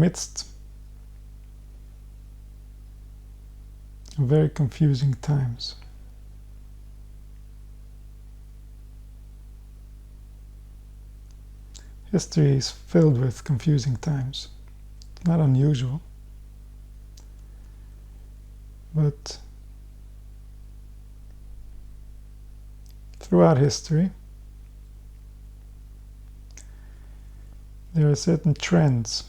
midst of very confusing times. History is filled with confusing times. It's not unusual, but throughout history, there are certain trends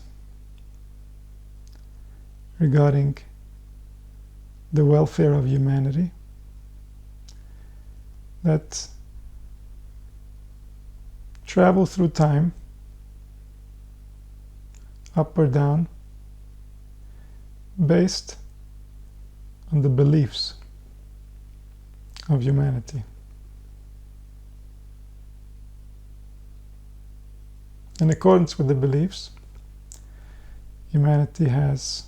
regarding the welfare of humanity that travel through time, up or down, based on the beliefs of humanity. In accordance with the beliefs, humanity has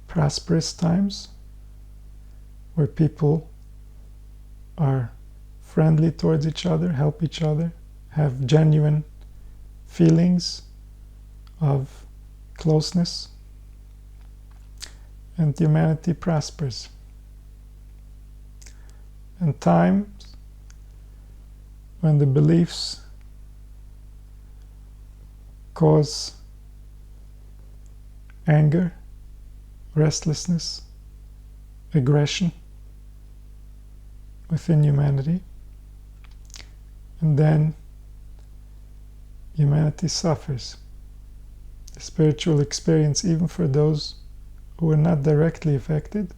prosperous times where people are friendly towards each other, help each other, have genuine feelings of closeness, and humanity prospers. And times when the beliefs cause anger, restlessness, aggression within humanity, and then humanity suffers. The spiritual experience, even for those who are not directly affected,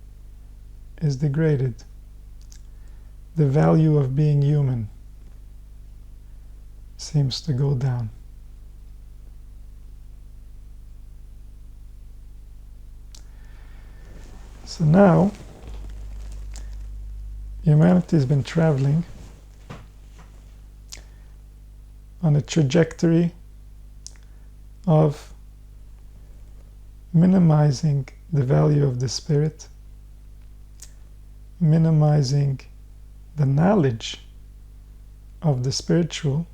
is degraded. The value of being human seems to go down. So now, humanity has been traveling on a trajectory of minimizing the value of the spirit, minimizing the knowledge of the spiritual,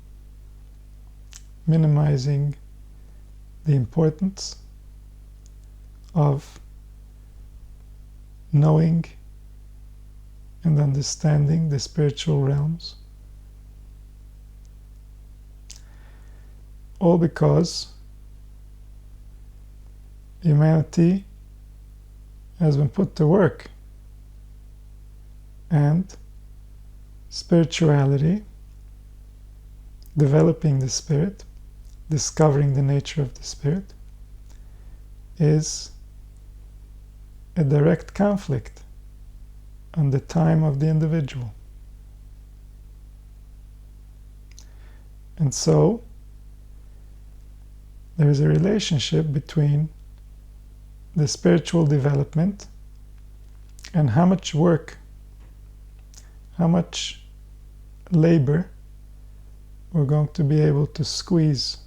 minimizing the importance of knowing and understanding the spiritual realms, all because humanity has been put to work, and spirituality, developing the spirit, discovering the nature of the spirit, is a direct conflict on the time of the individual. And so there is a relationship between the spiritual development and how much work, how much labor we're going to be able to squeeze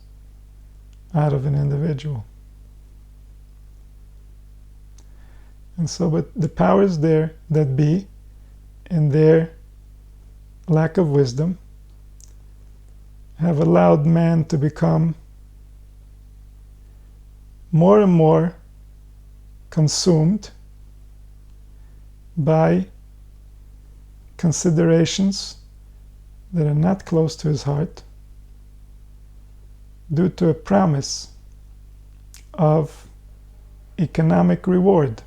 out of an individual. And so, but the powers there that be, in their lack of wisdom, have allowed man to become more and more consumed by considerations that are not close to his heart, due to a promise of economic reward,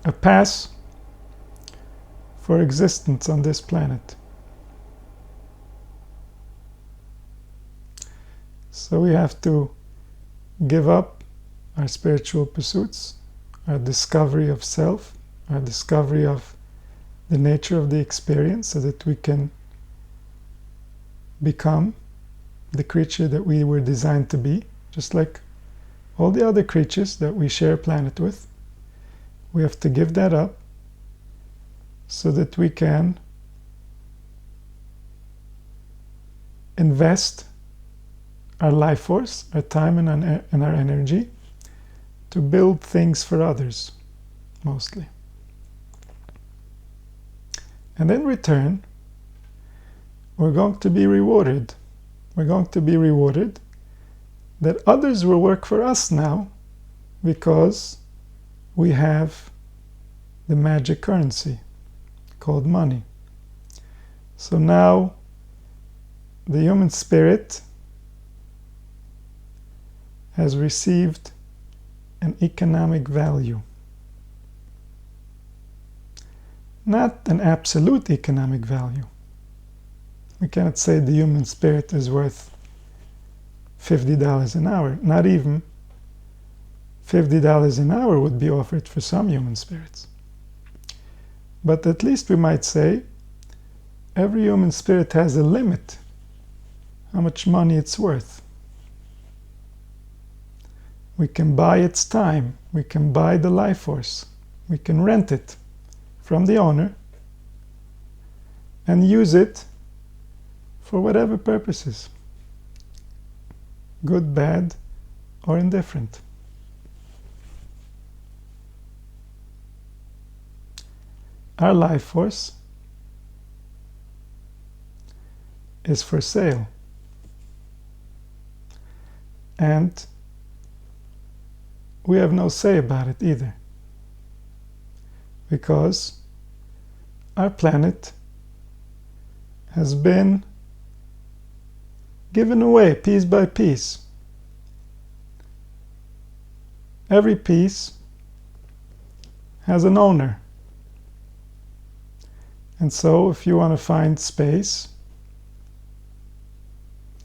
a pass for existence on this planet. So we have to give up our spiritual pursuits, our discovery of self, our discovery of the nature of the experience, so that we can become the creature that we were designed to be, just like all the other creatures that we share a planet with. We have to give that up so that we can invest our life force, our time and our energy to build things for others, mostly. And in return, we're going to be rewarded. We're going to be rewarded that others will work for us now because we have the magic currency called money. So now the human spirit has received an economic value. Not an absolute economic value. We cannot say the human spirit is worth $50 an hour. Not even $50 an hour would be offered for some human spirits. But at least we might say every human spirit has a limit how much money it's worth. We can buy its time. We can buy the life force. We can rent it from the owner and use it for whatever purposes, good, bad, or indifferent. Our life force is for sale, and we have no say about it either, because our planet has been given away piece by piece. Every piece has an owner. And so if you want to find space,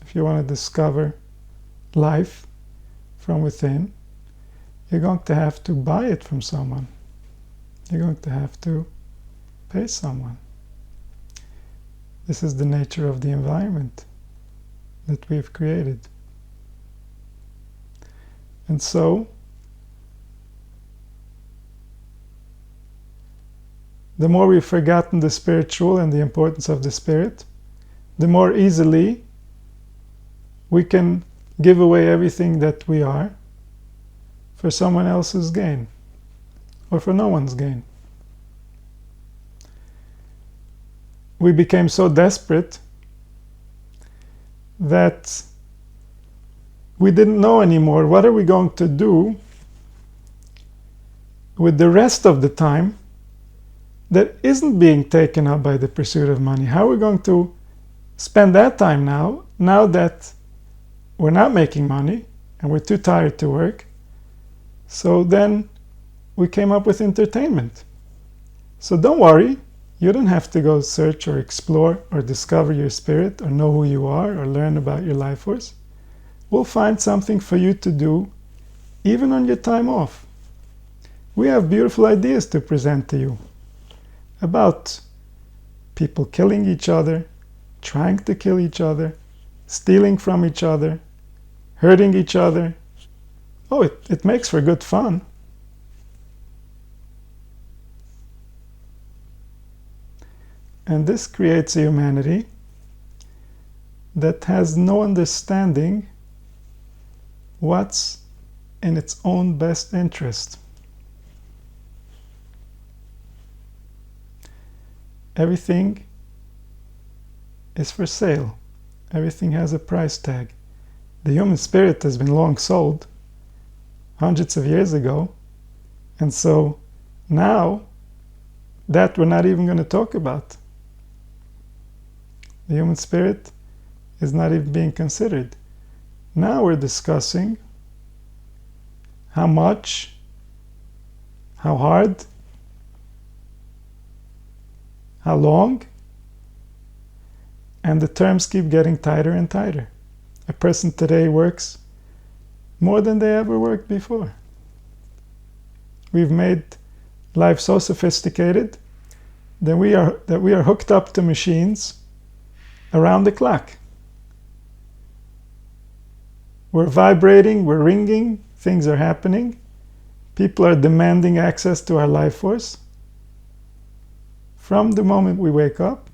if you want to discover life from within, you're going to have to buy it from someone. You're going to have to pay someone. This is the nature of the environment that we've created. And so, the more we've forgotten the spiritual and the importance of the spirit, the more easily we can give away everything that we are for someone else's gain, or for no one's gain. We became so desperate that we didn't know anymore what are we going to do with the rest of the time that isn't being taken up by the pursuit of money. How are we going to spend that time now that we're not making money and we're too tired to work? So then we came up with entertainment. So don't worry, you don't have to go search or explore or discover your spirit or know who you are or learn about your life force. We'll find something for you to do even on your time off. We have beautiful ideas to present to you about people killing each other, trying to kill each other, stealing from each other, hurting each other. Oh, it makes for good fun. And this creates a humanity that has no understanding what's in its own best interest. Everything is for sale. Everything has a price tag. The human spirit has been long sold hundreds of years ago, and so now that we're not even going to talk about. The human spirit is not even being considered. Now we're discussing how much, how hard, how long, and the terms keep getting tighter and tighter. A person today works more than they ever worked before. We've made life so sophisticated that we are hooked up to machines around the clock. We're vibrating, we're ringing, things are happening. People are demanding access to our life force from the moment we wake up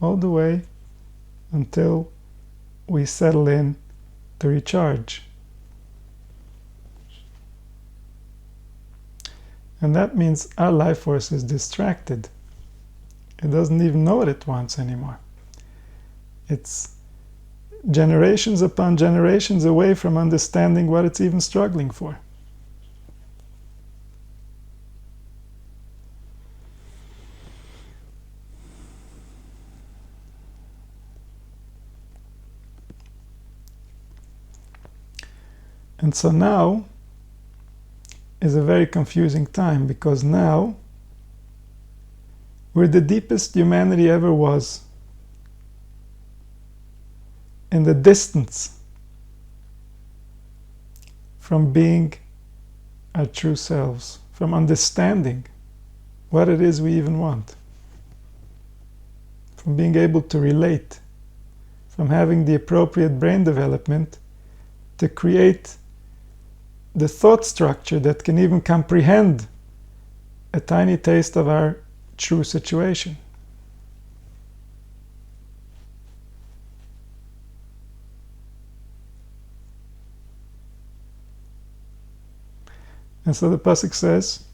all the way until we settle in to recharge. And that means our life force is distracted. It doesn't even know what it wants anymore. generations upon generations away from understanding what it's even struggling for. And so now is a very confusing time, because now we're the deepest humanity ever was, in the distance from being our true selves, from understanding what it is we even want, from being able to relate, from having the appropriate brain development to create the thought structure that can even comprehend a tiny taste of our true situation. And so the pasuk says,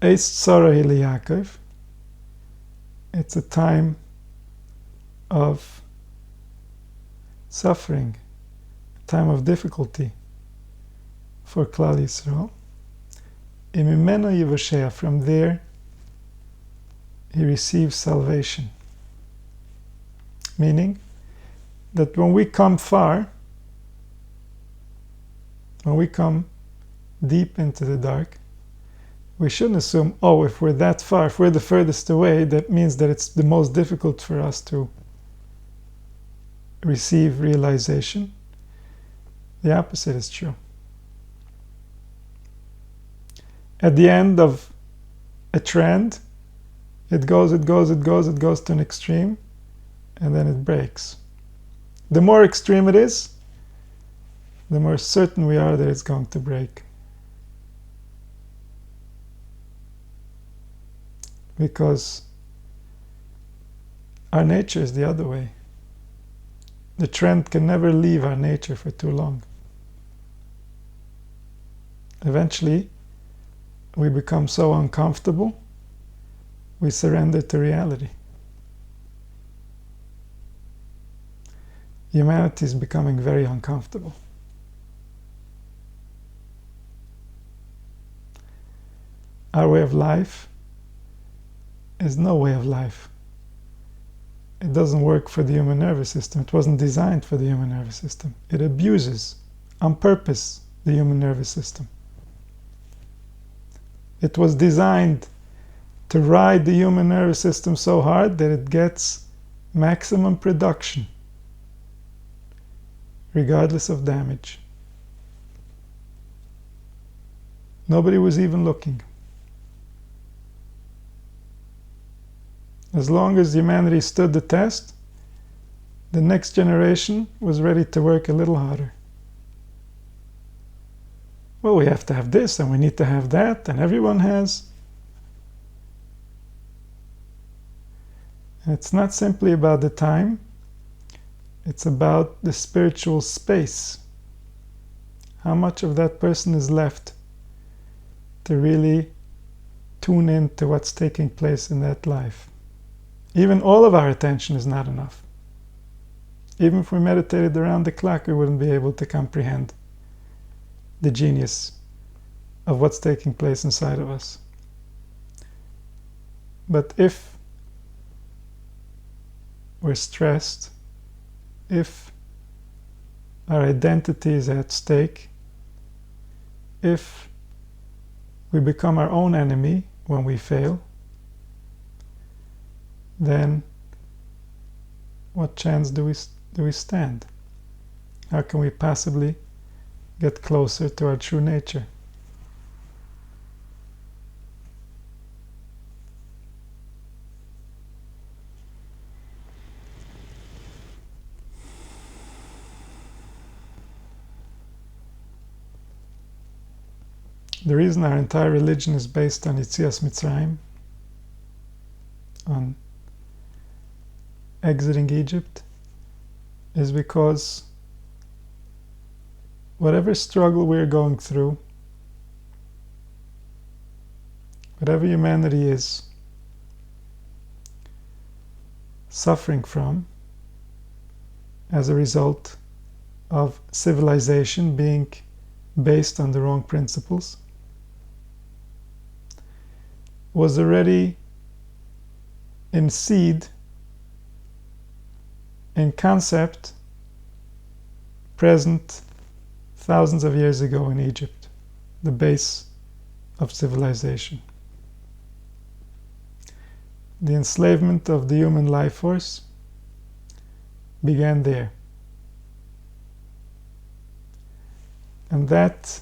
Eis tzara hi liYakov. It's a time of suffering, a time of difficulty for Klal Yisrael. Imimeno yivashea, from there he receives salvation. Meaning that when we come far, when we come deep into the dark, we shouldn't assume, oh, if we're that far, if we're the furthest away, that means that it's the most difficult for us to receive realization. The opposite is true. At the end of a trend, it goes to an extreme, and then it breaks. The more extreme it is, the more certain we are that it's going to break. Because our nature is the other way. The trend can never leave our nature for too long. Eventually, we become so uncomfortable, we surrender to reality. Humanity is becoming very uncomfortable. Our way of life is no way of life. It doesn't work for the human nervous system. It wasn't designed for the human nervous system. It abuses, on purpose, the human nervous system. It was designed to ride the human nervous system so hard that it gets maximum production, regardless of damage. Nobody was even looking. As long as humanity stood the test, the next generation was ready to work a little harder. Well, we have to have this, and we need to have that, and everyone has. And it's not simply about the time, it's about the spiritual space. How much of that person is left to really tune in to what's taking place in that life? Even all of our attention is not enough. Even if we meditated around the clock, we wouldn't be able to comprehend the genius of what's taking place inside of us. But if we're stressed, if our identity is at stake, if we become our own enemy when we fail, then what chance do we stand? How can we possibly get closer to our true nature? The reason our entire religion is based on Yetzias Mitzrayim, on exiting Egypt, is because whatever struggle we're going through, whatever humanity is suffering from, as a result of civilization being based on the wrong principles, was already in seed, in concept, present thousands of years ago in Egypt, the base of civilization. The enslavement of the human life force began there. And that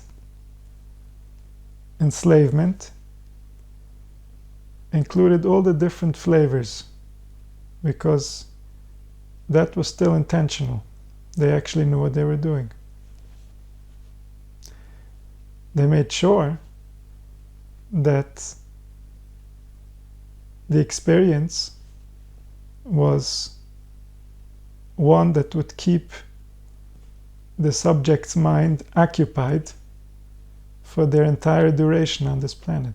enslavement included all the different flavors, because that was still intentional. They actually knew what they were doing. They made sure that the experience was one that would keep the subject's mind occupied for their entire duration on this planet.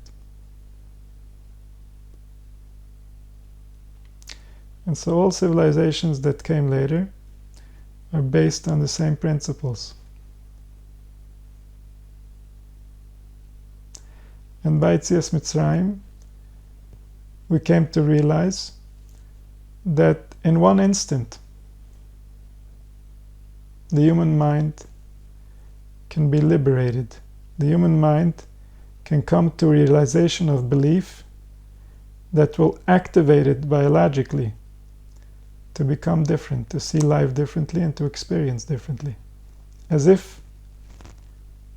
And so all civilizations that came later are based on the same principles. And by Yetzias Mitzrayim, we came to realize that in one instant, the human mind can be liberated. The human mind can come to realization of belief that will activate it biologically to become different, to see life differently and to experience differently, as if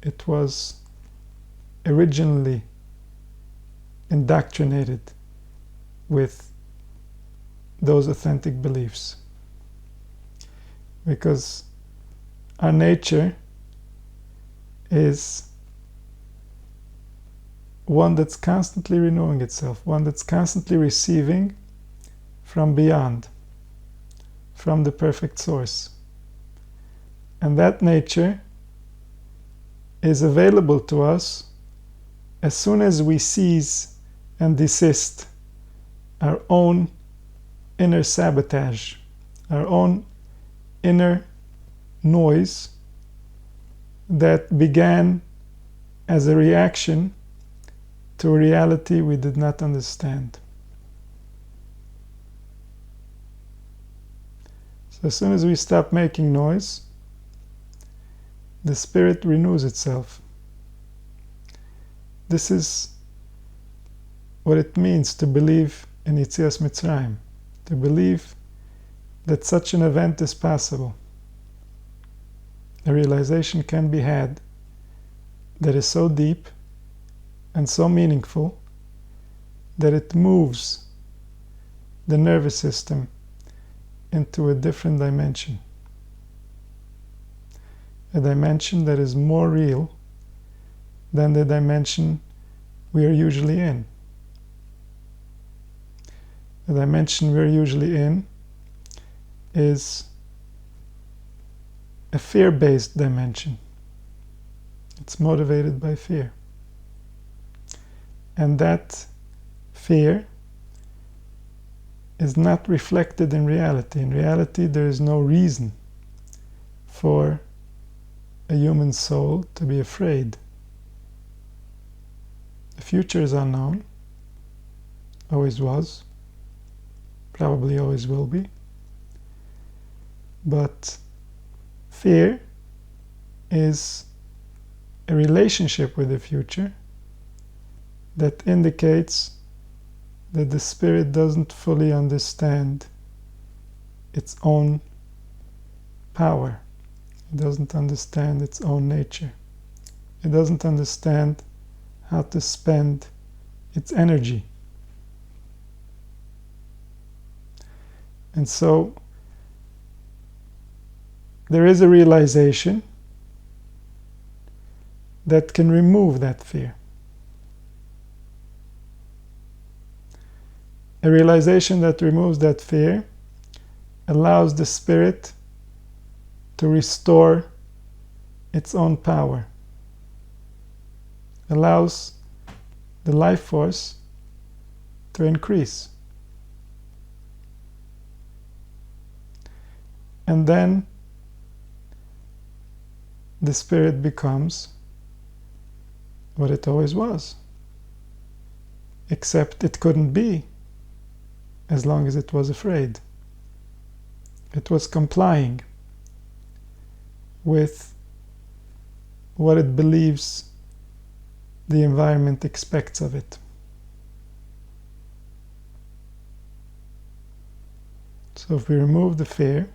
it was originally indoctrinated with those authentic beliefs. Because our nature is one that's constantly renewing itself, one that's constantly receiving from beyond, from the perfect source. And that nature is available to us as soon as we seize and desist our own inner sabotage, our own inner noise that began as a reaction to a reality we did not understand. So as soon as we stop making noise, the spirit renews itself. This is what it means to believe in Yetzias Mitzrayim, to believe that such an event is possible. A realization can be had that is so deep and so meaningful that it moves the nervous system into a different dimension. A dimension that is more real than the dimension we are usually in. The dimension we're usually in is a fear-based dimension. It's motivated by fear. And that fear is not reflected in reality. In reality, there is no reason for a human soul to be afraid. The future is unknown, always was, probably always will be. But fear is a relationship with the future that indicates that the spirit doesn't fully understand its own power. It doesn't understand its own nature. It doesn't understand how to spend its energy. And so there is a realization that can remove that fear. A realization that removes that fear allows the spirit to restore its own power, allows the life force to increase. And then the spirit becomes what it always was, except it couldn't be as long as it was afraid. It was complying with what it believes the environment expects of it. So if we remove the fear,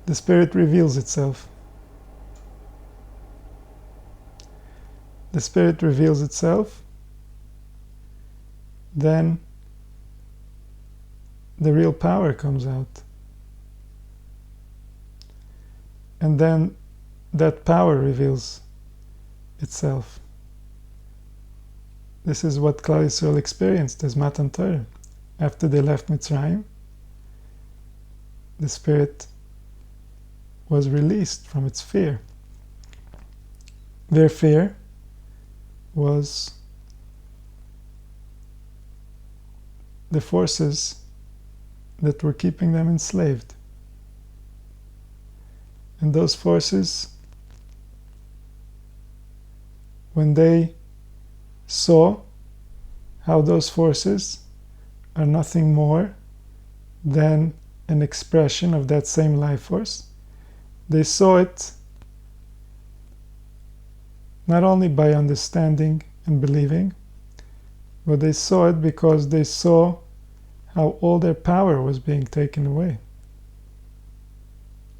the spirit reveals itself. The spirit reveals itself, then the real power comes out. And then that power reveals itself. This is what Klal Yisrael experienced as Matan Torah. After they left Mitzrayim, the spirit was released from its fear. Their fear was the forces that were keeping them enslaved. And those forces, when they saw how those forces are nothing more than an expression of that same life force, they saw it not only by understanding and believing, but they saw it because they saw how all their power was being taken away.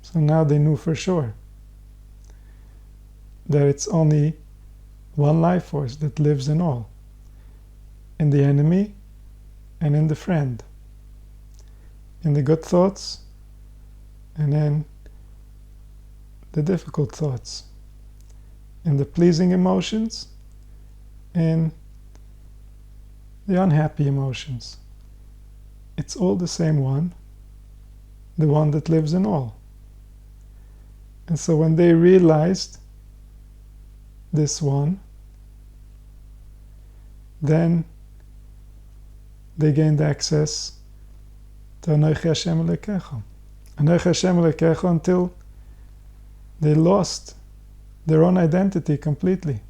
So now they knew for sure that it's only one life force that lives in all, in the enemy and in the friend, in the good thoughts and in the difficult thoughts, in the pleasing emotions and the unhappy emotions. It's all the same one, the one that lives in all. And so when they realized this one, then they gained access to Anochi Hashem Elokecha. Anochi Hashem Elokecha until they lost their own identity completely.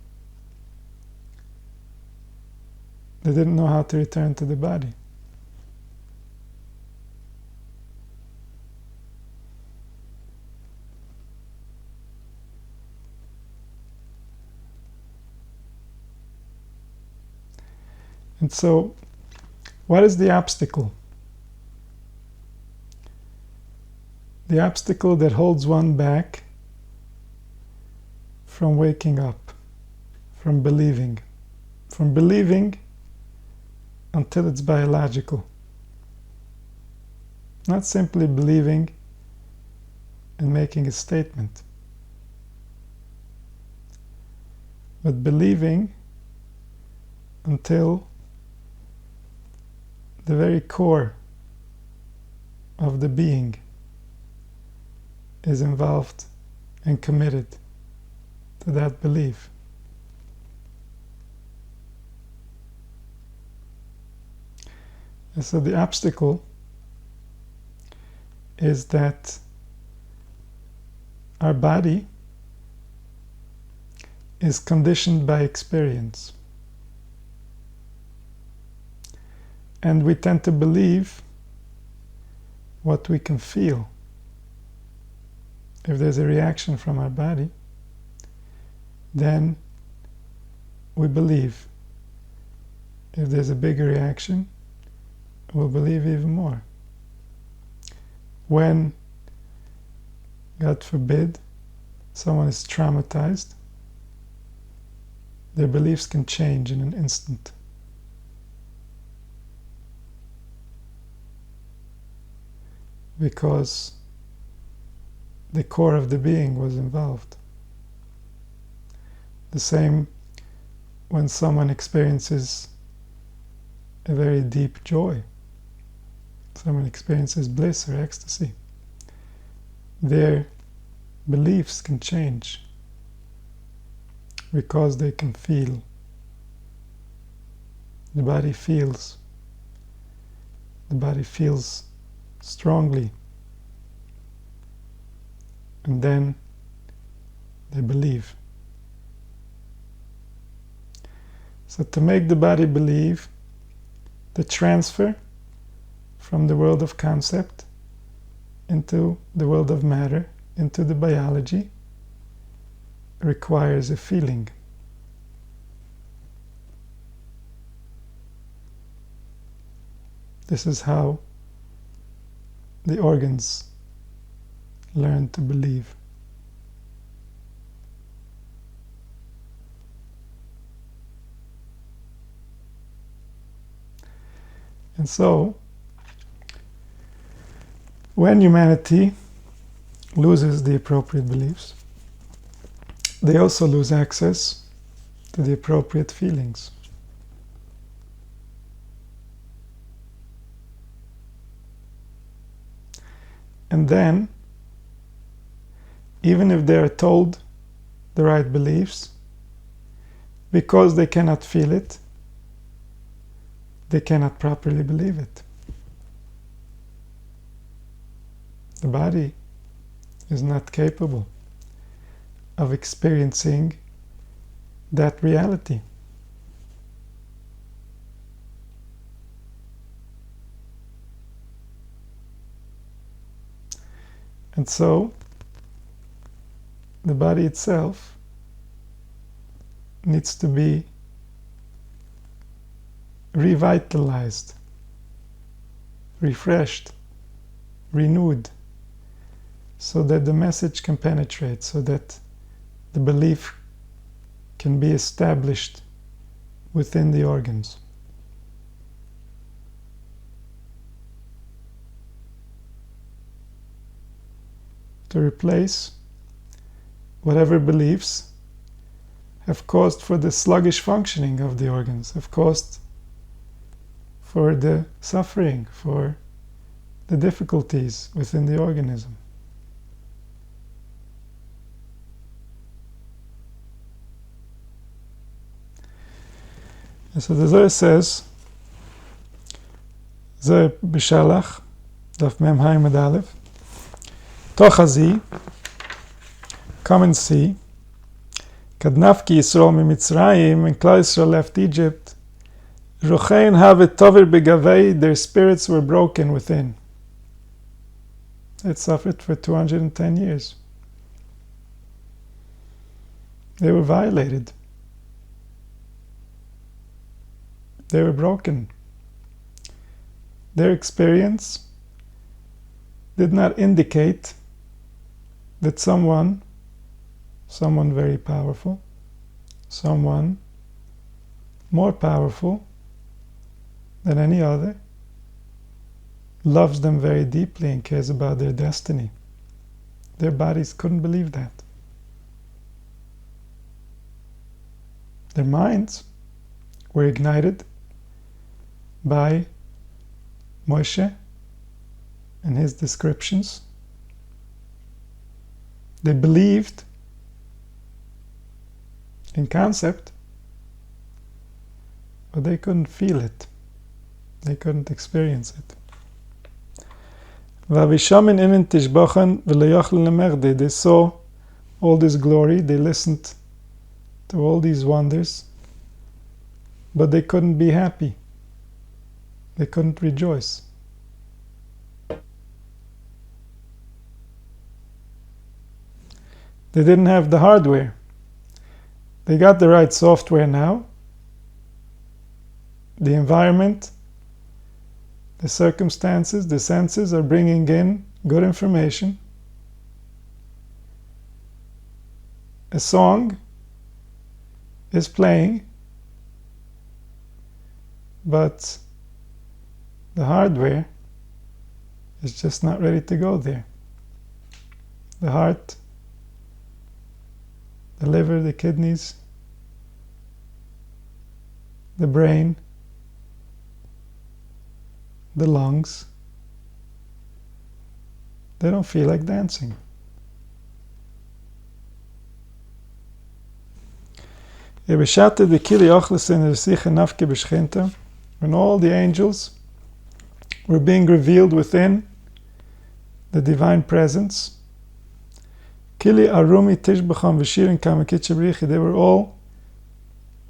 They didn't know how to return to the body. And so, what is the obstacle? The obstacle that holds one back from waking up, from believing until it's biological. Not simply believing and making a statement, but believing until the very core of the being is involved and committed to that belief. And so the obstacle is that our body is conditioned by experience. And we tend to believe what we can feel. If there's a reaction from our body, then we believe. If there's a bigger reaction, we'll believe even more. When, God forbid, someone is traumatized, their beliefs can change in an instant. Because the core of the being was involved. The same when someone experiences a very deep joy, someone experiences bliss or ecstasy, their beliefs can change because they can feel. The body feels strongly and then they believe. So to make the body believe, the transfer from the world of concept into the world of matter, into the biology, requires a feeling. This is how the organs learn to believe. And so, when humanity loses the appropriate beliefs, they also lose access to the appropriate feelings. And then, even if they are told the right beliefs, because they cannot feel it, they cannot properly believe it. The body is not capable of experiencing that reality. And so, the body itself needs to be revitalized, refreshed, renewed, so that the message can penetrate, so that the belief can be established within the organs. To replace whatever beliefs have caused for the sluggish functioning of the organs, have caused for the suffering, for the difficulties within the organism. And so the Zohar says, Zohar B'Shalach, Daf Mem Haim Ad Aleph, Tochazi, come and see, Kadnafki Yisrael Mitzrayim, when Klal Yisrael left Egypt, Rochein Havet Tover Begavei, their spirits were broken within. It suffered for 210 years. They were violated. They were broken. Their experience did not indicate that someone very powerful, someone more powerful than any other, loves them very deeply and cares about their destiny. Their bodies couldn't believe that. Their minds were ignited by Moshe and his descriptions. They believed in concept, but they couldn't feel it. They couldn't experience it. They saw all this glory, they listened to all these wonders, but they couldn't be happy. They couldn't rejoice. They didn't have the hardware. They got the right software now. The environment, the circumstances, the senses are bringing in good information. A song is playing, but the hardware is just not ready to go there. The heart, the liver, the kidneys, the brain, the lungs, they don't feel like dancing. When all the angels were being revealed within the divine presence, Kili arumi tishbacham v'shirin kamakit shabrichi. They were all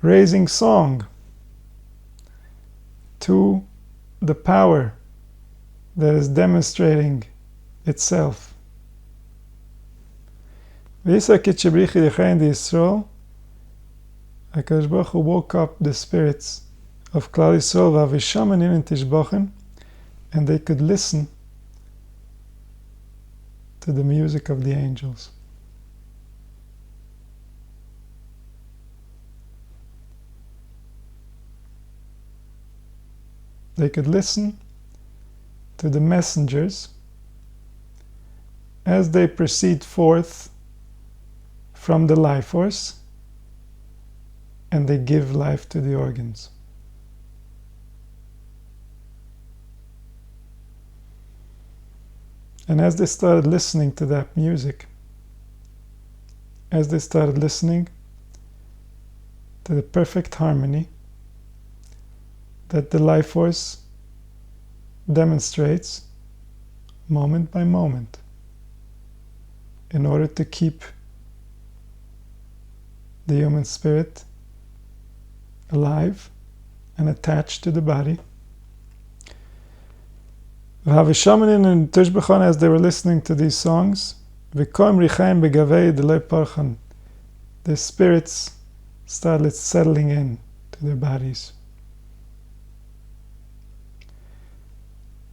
raising song to the power that is demonstrating itself. V'isa kit shabrichi dechayin di Yisrael. HaKadosh Baruch Hu woke up the spirits of Klal Yisrael v'avishamanin in tishbachin, and they could listen to the music of the angels. They could listen to the messengers as they proceed forth from the life force and they give life to the organs. And as they started listening to that music, as they started listening to the perfect harmony that the life force demonstrates moment by moment in order to keep the human spirit alive and attached to the body. V'havishamanin and tishbachan, as they were listening to these songs, v'koim richaim begavei delei parchan, the spirits started settling in to their bodies.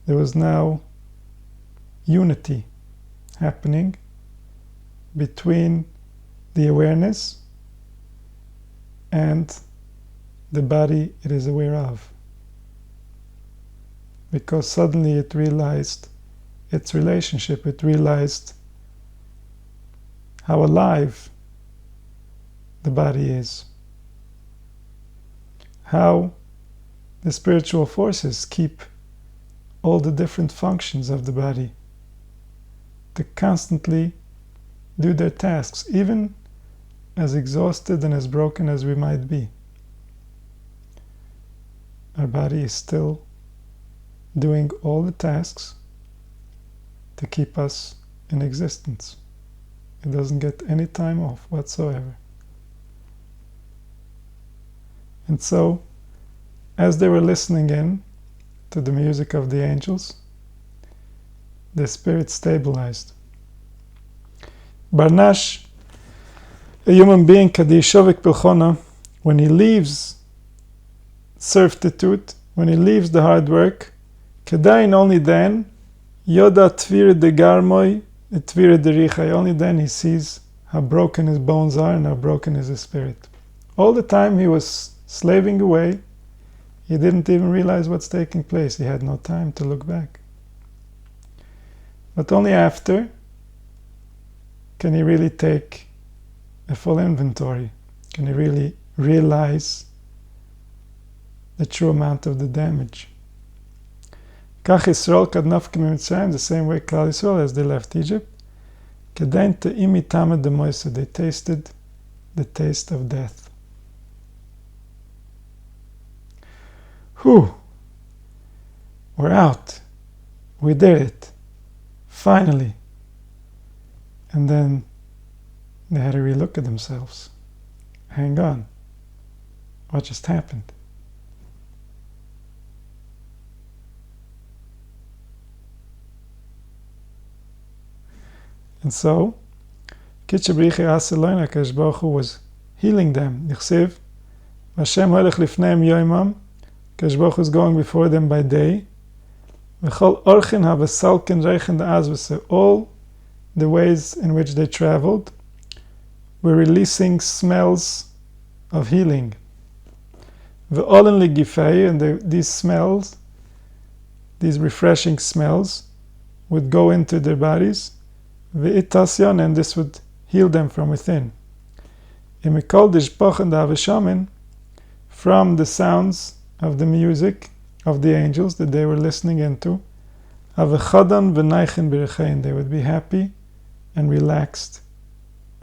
There was now unity happening between the awareness and the body it is aware of, because suddenly it realized its relationship, it realized how alive the body is, how the spiritual forces keep all the different functions of the body to constantly do their tasks, even as exhausted and as broken as we might be. Our body is still doing all the tasks to keep us in existence. It doesn't get any time off whatsoever. And so, as they were listening in to the music of the angels, the spirit stabilized. Barnash, a human being, kadishovik pilchona, when he leaves servitude, when he leaves the hard work, kedain, only then, yoda tvir de garmoy, tvir de richai, only then he sees how broken his bones are and how broken is his spirit. All the time he was slaving away, he didn't even realize what's taking place. He had no time to look back. But only after can he really take a full inventory. Can he really realize the true amount of the damage. Kach Yisrael kad nafke mitzrayim, the same way Klal Yisrael, as they left Egypt, kedain te'imi tamed de moise, they tasted the taste of death. Whew! We're out. We did it. Finally. And then they had to relook at themselves. Hang on. What just happened? And so, Kitchabrichi Aseloin, HaKadosh Baruch Hu was healing them. Nichsev, Hashem holech lifneim yoimam, HaKadosh Baruch Hu is going before them by day. V'chol orchin ha'vasalkin reichen da'az, all the ways in which they traveled were releasing smells of healing. V'olen ligifei, and these smells, these refreshing smells, would go into their bodies. V'itasyon, and this would heal them from within. Imikol dishpochen da'aveshamin, from the sounds of the music of the angels that they were listening into, avechadan v'naichen b'rechein, they would be happy and relaxed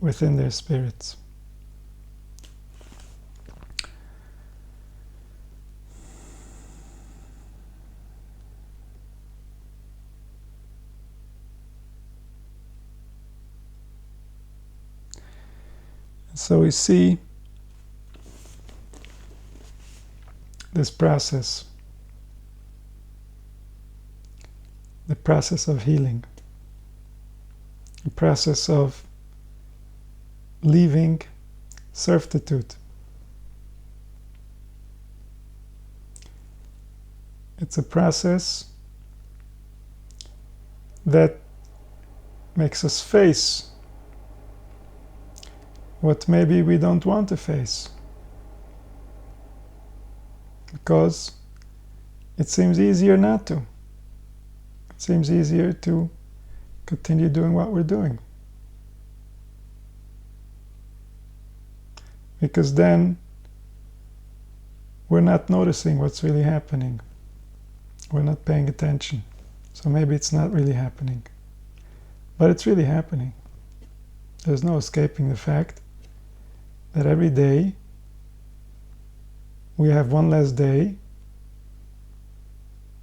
within their spirits. So we see this process, the process of healing, the process of leaving servitude. It's a process that makes us face what maybe we don't want to face, because it seems easier not to. It seems easier to continue doing what we're doing, because then we're not noticing what's really happening. We're not paying attention. So maybe it's not really happening. But it's really happening. There's no escaping the fact that every day we have one less day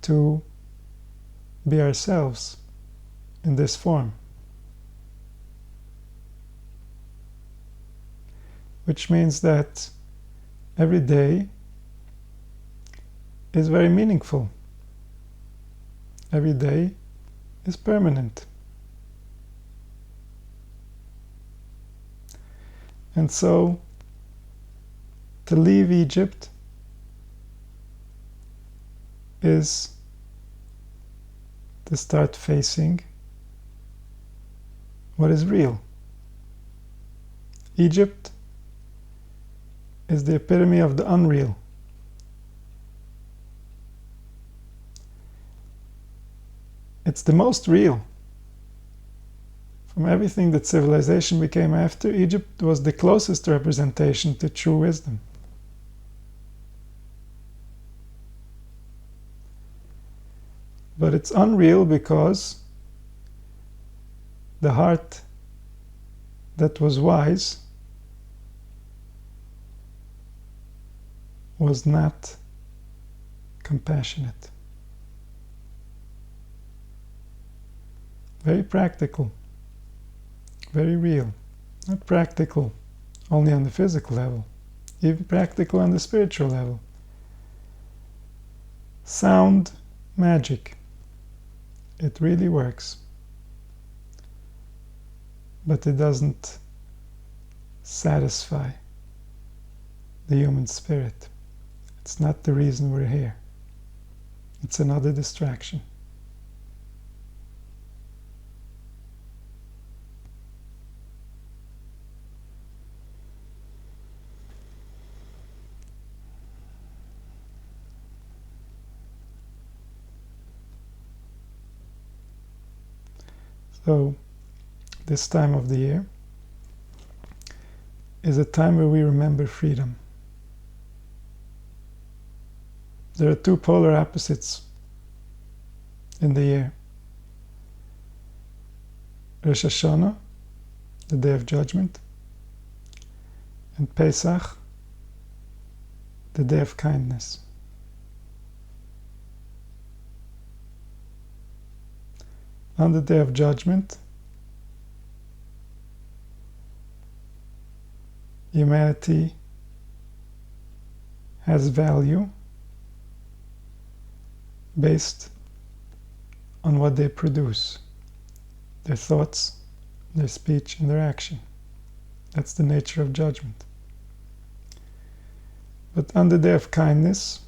to be ourselves in this form. Which means that every day is very meaningful. Every day is permanent. And so, to leave Egypt is to start facing what is real. Egypt is the epitome of the unreal. It's the most real. From everything that civilization became after, Egypt was the closest representation to true wisdom. But it's unreal because the heart that was wise was not compassionate. Very practical, very real. Not practical only on the physical level, even practical on the spiritual level. Sound magic. It really works. But it doesn't satisfy the human spirit. It's not the reason we're here. It's another distraction. So, this time of the year is a time where we remember freedom. There are two polar opposites in the year. Rosh Hashanah, the Day of Judgment, and Pesach, the Day of Kindness. On the Day of Judgment, humanity has value based on what they produce, their thoughts, their speech, and their action. That's the nature of judgment. But on the Day of Kindness,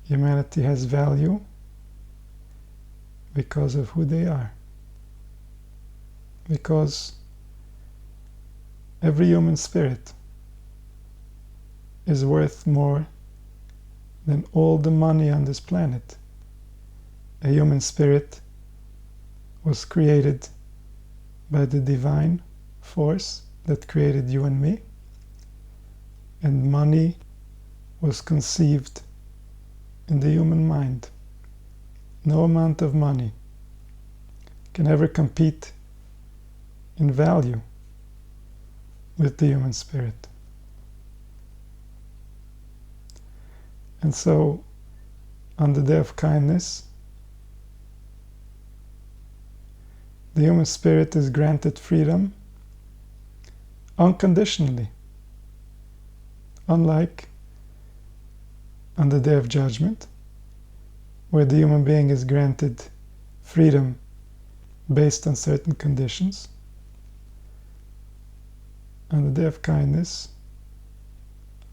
humanity has value because of who they are. Because every human spirit is worth more than all the money on this planet. A human spirit was created by the divine force that created you and me, and money was conceived in the human mind. No amount of money can ever compete in value with the human spirit. And so, on the Day of Kindness, the human spirit is granted freedom unconditionally, unlike on the Day of Judgment, where the human being is granted freedom based on certain conditions. On the Day of Kindness,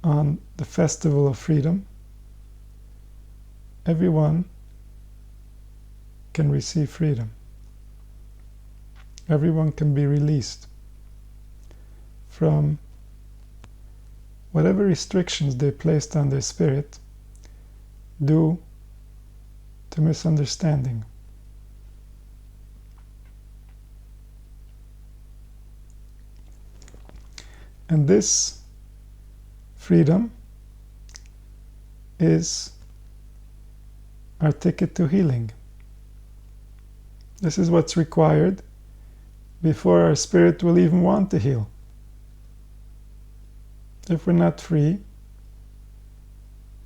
on the Festival of Freedom, everyone can receive freedom. Everyone can be released from whatever restrictions they placed on their spirit due to misunderstanding. And this freedom is our ticket to healing. This is what's required before our spirit will even want to heal. If we're not free,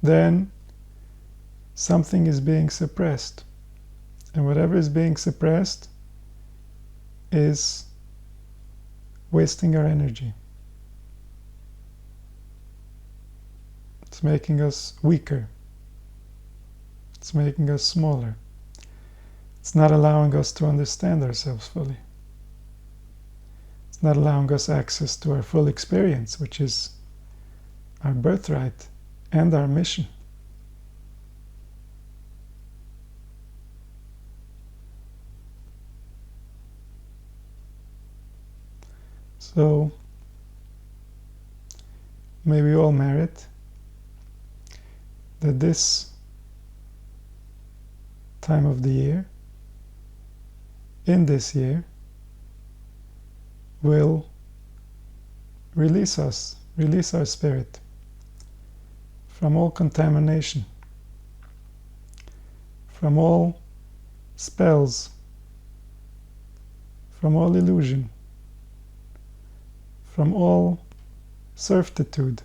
then something is being suppressed. And whatever is being suppressed is wasting our energy. It's making us weaker. It's making us smaller. It's not allowing us to understand ourselves fully. It's not allowing us access to our full experience, which is our birthright and our mission. So, may we all merit that this time of the year, in this year, will release us, release our spirit from all contamination, from all spells, from all illusion, from all servitude,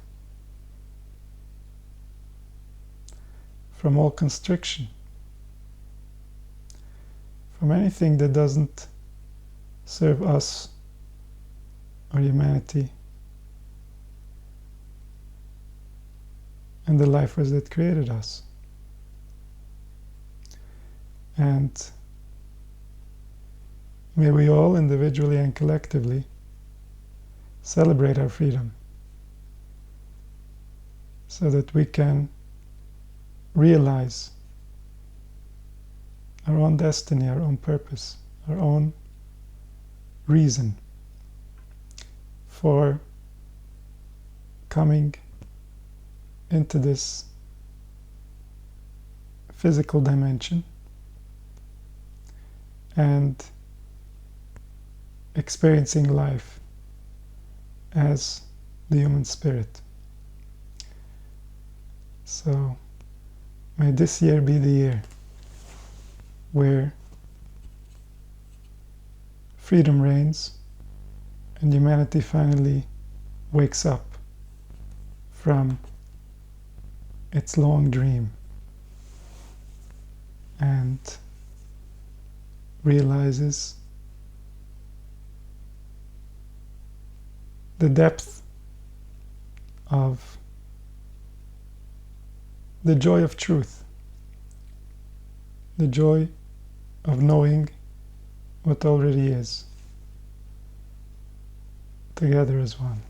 from all constriction, from anything that doesn't serve us or humanity and the life force that created us. And may we all, individually and collectively, celebrate our freedom so that we can realize our own destiny, our own purpose, our own reason for coming into this physical dimension and experiencing life as the human spirit. So may this year be the year where freedom reigns and humanity finally wakes up from its long dream and realizes the depth of the joy of truth, the joy of knowing what already is, together as one.